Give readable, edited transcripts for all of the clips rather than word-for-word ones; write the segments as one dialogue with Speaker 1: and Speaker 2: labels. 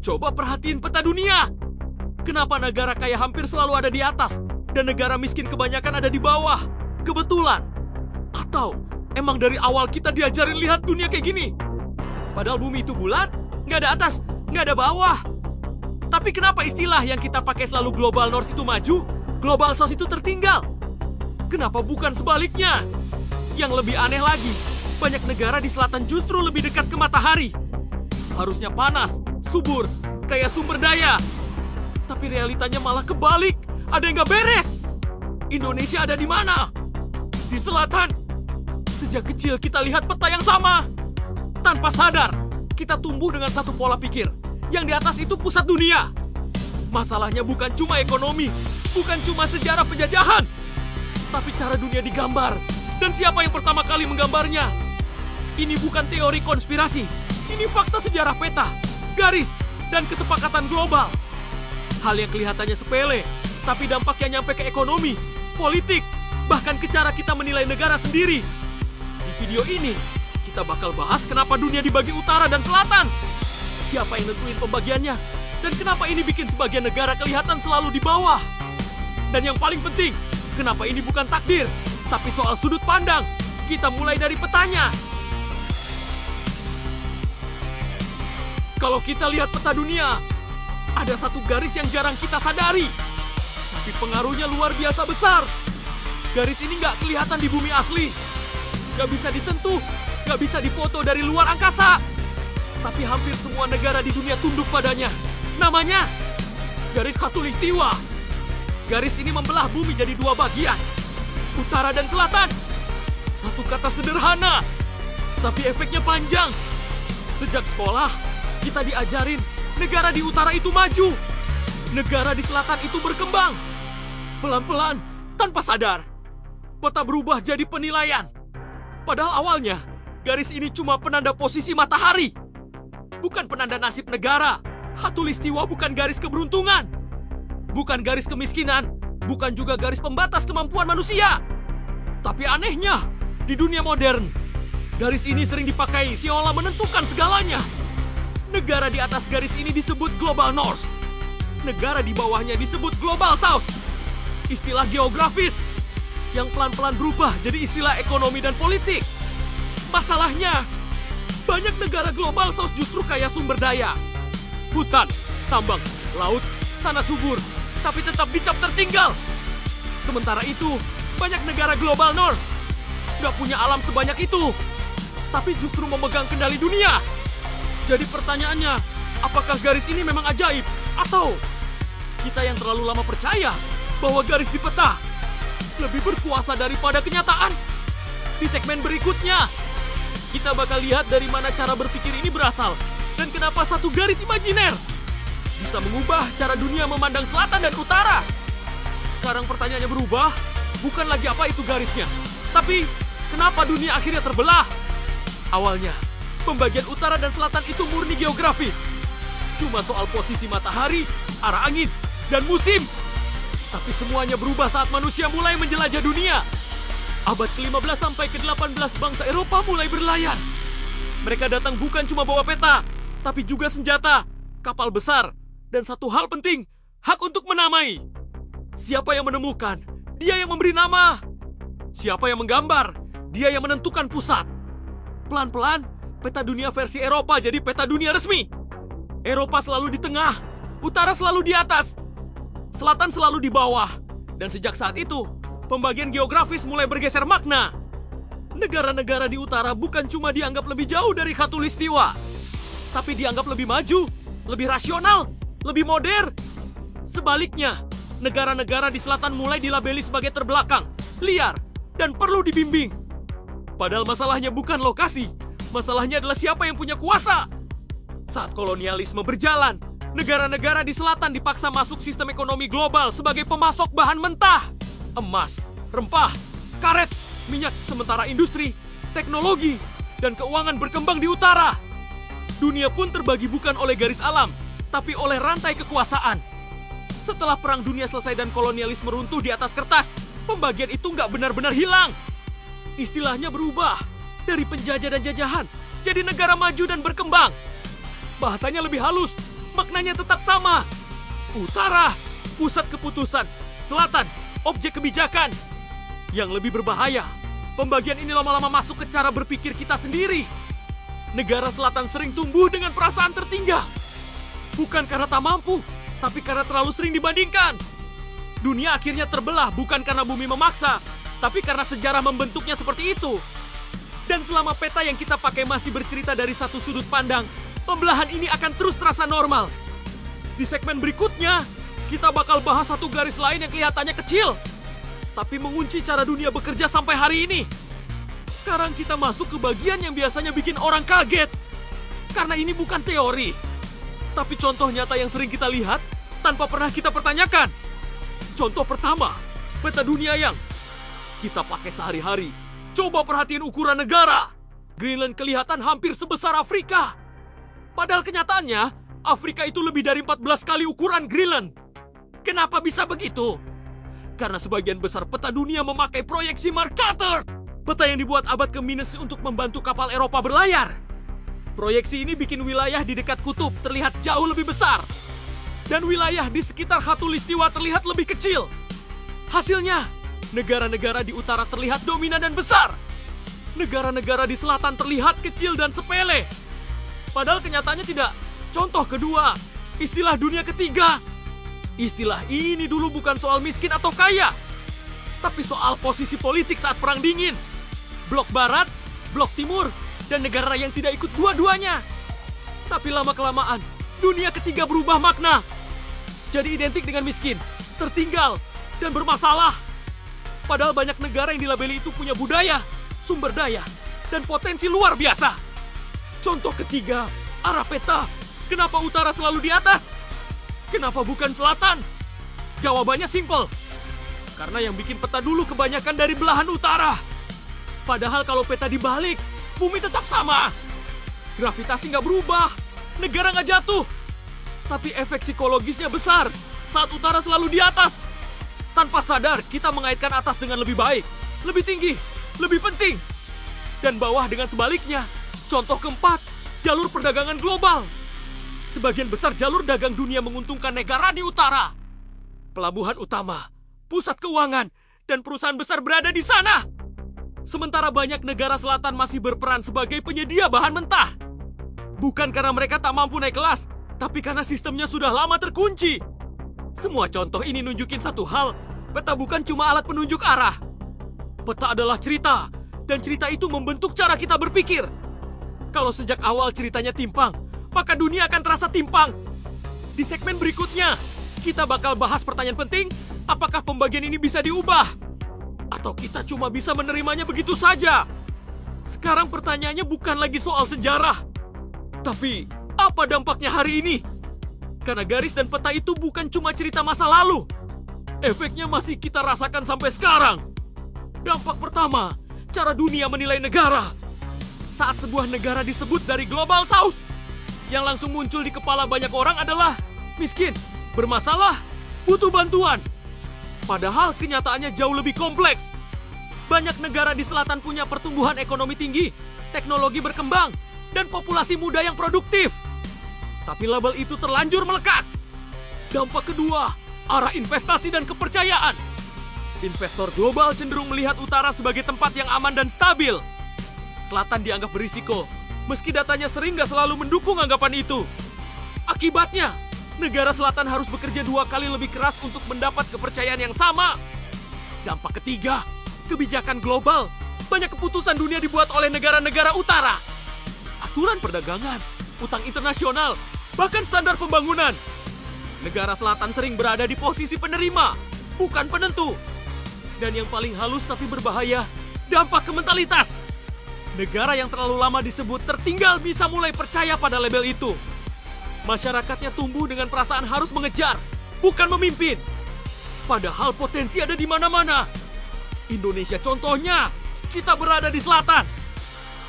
Speaker 1: Coba perhatiin peta dunia. Kenapa negara kaya hampir selalu ada di atas dan negara miskin kebanyakan ada di bawah? Kebetulan? Atau emang dari awal kita diajarin lihat dunia kayak gini? Padahal bumi itu bulat, nggak ada atas, nggak ada bawah. Tapi kenapa istilah yang kita pakai selalu Global North itu maju, Global South itu tertinggal? Kenapa bukan sebaliknya? Yang lebih aneh lagi, banyak negara di selatan justru lebih dekat ke matahari. Harusnya panas, subur, kayak sumber daya. Tapi realitanya malah kebalik, ada yang nggak beres. Indonesia ada di mana? Di selatan. Sejak kecil kita lihat peta yang sama. Tanpa sadar, kita tumbuh dengan satu pola pikir. Yang di atas itu pusat dunia. Masalahnya bukan cuma ekonomi, bukan cuma sejarah penjajahan, tapi cara dunia digambar. Dan siapa yang pertama kali menggambarnya? Ini bukan teori konspirasi, ini fakta sejarah peta, garis, dan kesepakatan global. Hal yang kelihatannya sepele, tapi dampaknya nyampe ke ekonomi, politik, bahkan ke cara kita menilai negara sendiri. Di video ini, kita bakal bahas kenapa dunia dibagi utara dan selatan. Siapa yang nentuin pembagiannya? Dan kenapa ini bikin sebagian negara kelihatan selalu di bawah? Dan yang paling penting, kenapa ini bukan takdir, tapi soal sudut pandang. Kita mulai dari petanya. Kalau kita lihat peta dunia, ada satu garis yang jarang kita sadari, tapi pengaruhnya luar biasa besar. Garis ini nggak kelihatan di bumi asli, nggak bisa disentuh, nggak bisa difoto dari luar angkasa. Tapi hampir semua negara di dunia tunduk padanya. Namanya garis Khatulistiwa. Garis ini membelah bumi jadi dua bagian, utara dan selatan. Satu kata sederhana, tapi efeknya panjang. Sejak sekolah, kita diajarin negara di utara itu maju, negara di selatan itu berkembang. Pelan-pelan, tanpa sadar, peta berubah jadi penilaian. Padahal awalnya, garis ini cuma penanda posisi matahari, bukan penanda nasib negara. Khatulistiwa bukan garis keberuntungan, bukan garis kemiskinan, bukan juga garis pembatas kemampuan manusia. Tapi anehnya, di dunia modern, garis ini sering dipakai seolah menentukan segalanya. Negara di atas garis ini disebut Global North. Negara di bawahnya disebut Global South. Istilah geografis yang pelan-pelan berubah jadi istilah ekonomi dan politik. Masalahnya, banyak negara Global South justru kaya sumber daya. Hutan, tambang, laut, tanah subur, tapi tetap dicap tertinggal. Sementara itu, banyak negara Global North nggak punya alam sebanyak itu, tapi justru memegang kendali dunia. Jadi pertanyaannya, apakah garis ini memang ajaib? Atau kita yang terlalu lama percaya bahwa garis di peta lebih berkuasa daripada kenyataan? Di segmen berikutnya, kita bakal lihat dari mana cara berpikir ini berasal dan kenapa satu garis imajiner bisa mengubah cara dunia memandang selatan dan utara. Sekarang pertanyaannya berubah, bukan lagi apa itu garisnya, tapi kenapa dunia akhirnya terbelah? Awalnya, pembagian utara dan selatan itu murni geografis. Cuma soal posisi matahari, arah angin, dan musim. Tapi semuanya berubah saat manusia mulai menjelajah dunia. Abad ke-15 sampai ke-18 bangsa Eropa mulai berlayar. Mereka datang bukan cuma bawa peta, tapi juga senjata, kapal besar, dan satu hal penting, hak untuk menamai. Siapa yang menemukan, dia yang memberi nama. Siapa yang menggambar, dia yang menentukan pusat. Pelan-pelan, peta dunia versi Eropa jadi peta dunia resmi. Eropa selalu di tengah, utara selalu di atas, selatan selalu di bawah. Dan sejak saat itu, pembagian geografis mulai bergeser makna. Negara-negara di utara bukan cuma dianggap lebih jauh dari Khatulistiwa, tapi dianggap lebih maju, lebih rasional, lebih modern. Sebaliknya, negara-negara di selatan mulai dilabeli sebagai terbelakang, liar, dan perlu dibimbing. Padahal masalahnya bukan lokasi, masalahnya adalah siapa yang punya kuasa. Saat kolonialisme berjalan, negara-negara di selatan dipaksa masuk sistem ekonomi global sebagai pemasok bahan mentah. Emas, rempah, karet, minyak, sementara industri, teknologi, dan keuangan berkembang di utara. Dunia pun terbagi bukan oleh garis alam, tapi oleh rantai kekuasaan. Setelah Perang Dunia selesai dan kolonialisme runtuh di atas kertas, pembagian itu nggak benar-benar hilang. Istilahnya berubah dari penjajah dan jajahan jadi negara maju dan berkembang. Bahasanya lebih halus, maknanya tetap sama. Utara, pusat keputusan. Selatan, objek kebijakan. Yang lebih berbahaya, pembagian ini lama-lama masuk ke cara berpikir kita sendiri. Negara selatan sering tumbuh dengan perasaan tertinggal. Bukan karena tak mampu, tapi karena terlalu sering dibandingkan. Dunia akhirnya terbelah bukan karena bumi memaksa, tapi karena sejarah membentuknya seperti itu. Dan selama peta yang kita pakai masih bercerita dari satu sudut pandang, pembelahan ini akan terus terasa normal. Di segmen berikutnya, kita bakal bahas satu garis lain yang kelihatannya kecil, tapi mengunci cara dunia bekerja sampai hari ini. Sekarang kita masuk ke bagian yang biasanya bikin orang kaget. Karena ini bukan teori, tapi contoh nyata yang sering kita lihat tanpa pernah kita pertanyakan. Contoh pertama, peta dunia yang kita pakai sehari-hari. Coba perhatiin ukuran negara. Greenland kelihatan hampir sebesar Afrika. Padahal kenyataannya, Afrika itu lebih dari 14 kali ukuran Greenland. Kenapa bisa begitu? Karena sebagian besar peta dunia memakai proyeksi Mercator. Peta yang dibuat abad ke- untuk membantu kapal Eropa berlayar. Proyeksi ini bikin wilayah di dekat kutub terlihat jauh lebih besar. Dan wilayah di sekitar khatulistiwa terlihat lebih kecil. Hasilnya, negara-negara di utara terlihat dominan dan besar. Negara-negara di selatan terlihat kecil dan sepele. Padahal kenyataannya tidak. Contoh kedua, istilah dunia ketiga. Istilah ini dulu bukan soal miskin atau kaya, tapi soal posisi politik saat Perang Dingin. Blok Barat, Blok Timur, dan negara yang tidak ikut dua-duanya. Tapi lama-kelamaan, dunia ketiga berubah makna. Jadi identik dengan miskin, tertinggal, dan bermasalah. Padahal banyak negara yang dilabeli itu punya budaya, sumber daya, dan potensi luar biasa. Contoh ketiga, arah peta. Kenapa utara selalu di atas? Kenapa bukan selatan? Jawabannya simpel. Karena yang bikin peta dulu kebanyakan dari belahan utara. Padahal kalau peta dibalik, bumi tetap sama. Gravitasi nggak berubah, negara nggak jatuh. Tapi efek psikologisnya besar saat utara selalu di atas. Tanpa sadar, kita mengaitkan atas dengan lebih baik, lebih tinggi, lebih penting. Dan bawah dengan sebaliknya. Contoh keempat, jalur perdagangan global. Sebagian besar jalur dagang dunia menguntungkan negara di utara. Pelabuhan utama, pusat keuangan, dan perusahaan besar berada di sana. Sementara banyak negara selatan masih berperan sebagai penyedia bahan mentah. Bukan karena mereka tak mampu naik kelas, tapi karena sistemnya sudah lama terkunci. Semua contoh ini nunjukin satu hal, peta bukan cuma alat penunjuk arah. Peta adalah cerita, dan cerita itu membentuk cara kita berpikir. Kalau sejak awal ceritanya timpang, maka dunia akan terasa timpang. Di segmen berikutnya, kita bakal bahas pertanyaan penting, apakah pembagian ini bisa diubah? Atau kita cuma bisa menerimanya begitu saja? Sekarang pertanyaannya bukan lagi soal sejarah, tapi apa dampaknya hari ini? Karena garis dan peta itu bukan cuma cerita masa lalu. Efeknya masih kita rasakan sampai sekarang. Dampak pertama, cara dunia menilai negara. Saat sebuah negara disebut dari Global South, yang langsung muncul di kepala banyak orang adalah miskin, bermasalah, butuh bantuan. Padahal kenyataannya jauh lebih kompleks. Banyak negara di selatan punya pertumbuhan ekonomi tinggi, teknologi berkembang, dan populasi muda yang produktif. Tapi label itu terlanjur melekat. Dampak kedua, arah investasi dan kepercayaan. Investor global cenderung melihat utara sebagai tempat yang aman dan stabil. Selatan dianggap berisiko, meski datanya sering gak selalu mendukung anggapan itu. Akibatnya, negara selatan harus bekerja 2 kali lebih keras untuk mendapat kepercayaan yang sama. Dampak ketiga, kebijakan global. Banyak keputusan dunia dibuat oleh negara-negara utara. Aturan perdagangan, utang internasional, bahkan standar pembangunan. Negara selatan sering berada di posisi penerima, bukan penentu. Dan yang paling halus tapi berbahaya, dampak ke mentalitas. Negara yang terlalu lama disebut tertinggal bisa mulai percaya pada label itu. Masyarakatnya tumbuh dengan perasaan harus mengejar, bukan memimpin. Padahal potensi ada di mana-mana. Indonesia contohnya, kita berada di selatan.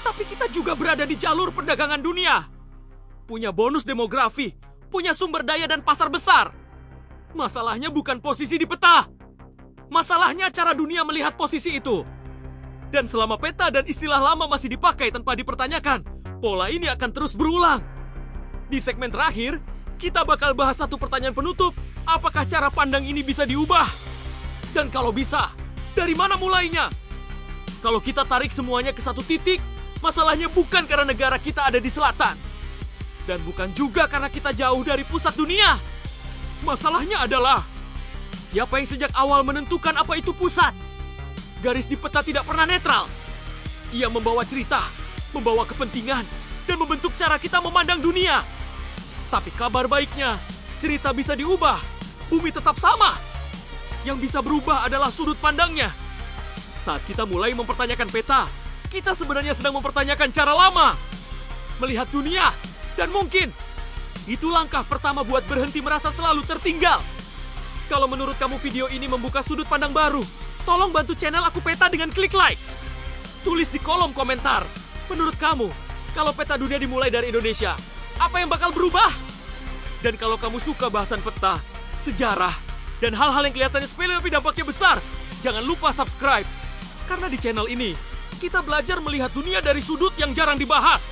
Speaker 1: Tapi kita juga berada di jalur perdagangan dunia. Punya bonus demografi, punya sumber daya dan pasar besar. Masalahnya bukan posisi di peta. Masalahnya cara dunia melihat posisi itu. Dan selama peta dan istilah lama masih dipakai tanpa dipertanyakan, pola ini akan terus berulang. Di segmen terakhir, kita bakal bahas satu pertanyaan penutup. Apakah cara pandang ini bisa diubah? Dan kalau bisa, dari mana mulainya? Kalau kita tarik semuanya ke satu titik, masalahnya bukan karena negara kita ada di selatan. Dan bukan juga karena kita jauh dari pusat dunia. Masalahnya adalah, siapa yang sejak awal menentukan apa itu pusat? Garis di peta tidak pernah netral. Ia membawa cerita, membawa kepentingan, dan membentuk cara kita memandang dunia. Tapi kabar baiknya, cerita bisa diubah. Bumi tetap sama. Yang bisa berubah adalah sudut pandangnya. Saat kita mulai mempertanyakan peta, kita sebenarnya sedang mempertanyakan cara lama melihat dunia. Dan mungkin itu langkah pertama buat berhenti merasa selalu tertinggal. Kalau menurut kamu video ini membuka sudut pandang baru, tolong bantu channel Aku Peta dengan klik like. Tulis di kolom komentar, menurut kamu, kalau peta dunia dimulai dari Indonesia, apa yang bakal berubah? Dan kalau kamu suka bahasan peta, sejarah, dan hal-hal yang kelihatannya sepele tapi dampaknya besar, jangan lupa subscribe. Karena di channel ini, kita belajar melihat dunia dari sudut yang jarang dibahas.